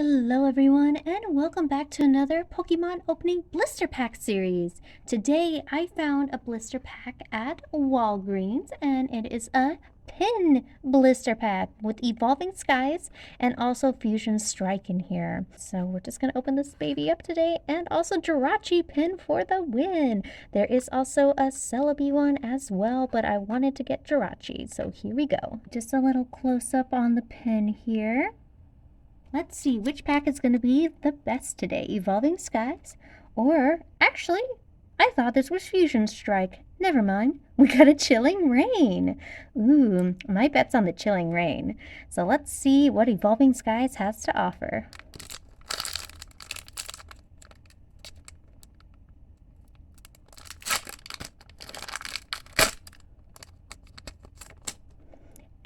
Hello everyone and welcome back to another Pokemon opening blister pack series. Today I found a blister pack at Walgreens and it is a pin blister pack with Evolving Skies and also Fusion Strike in here. So we're just going to open this baby up today and also Jirachi pin for the win. There is also a Celebi one as well, but I wanted to get Jirachi, so here we go. Just a little close up on the pin here. Let's see which pack is going to be the best today, Evolving Skies, or actually, I thought this was Fusion Strike. Never mind, we got a Chilling Rain. Ooh, my bet's on the Chilling Rain. So let's see what Evolving Skies has to offer.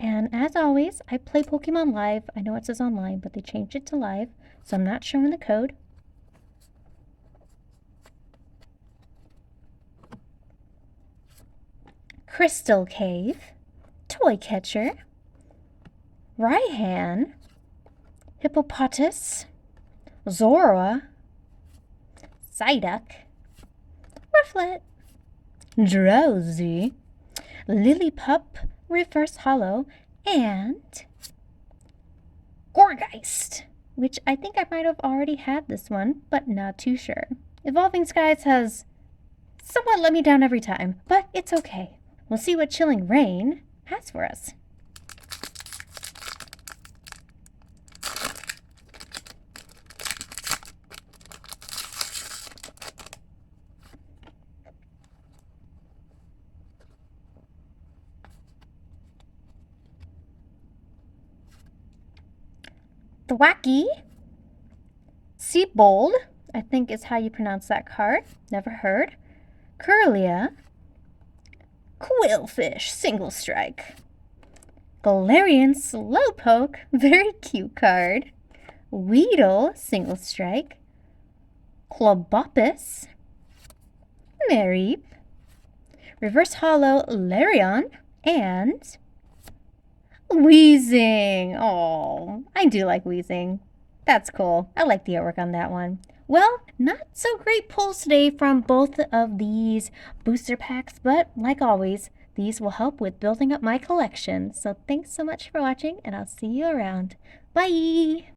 And as always, I play Pokemon Live. I know it says online, but they changed it to live, so I'm not showing the code. Crystal Cave, Toy Catcher, Raihan, Hippopotas, Zora, Psyduck, Rufflet, Drowsy, Lillipup, Reverse Hollow, and Gorgeist, which I think I might have already had this one, but not too sure. Evolving Skies has somewhat let me down every time, but it's okay. We'll see what Chilling Rain has for us. Thwacky, Seabold, I think is how you pronounce that card. Never heard. Curlia, Quillfish, Single Strike. Galarian Slowpoke, very cute card. Weedle, Single Strike. Clobopus, Mareep, Reverse Hollow Larion, and Weezing. Oh, I do like Weezing. That's cool. I like the artwork on that one. Well, not so great pulls today from both of these booster packs, but like always, these will help with building up my collection. So thanks so much for watching, and I'll see you around. Bye!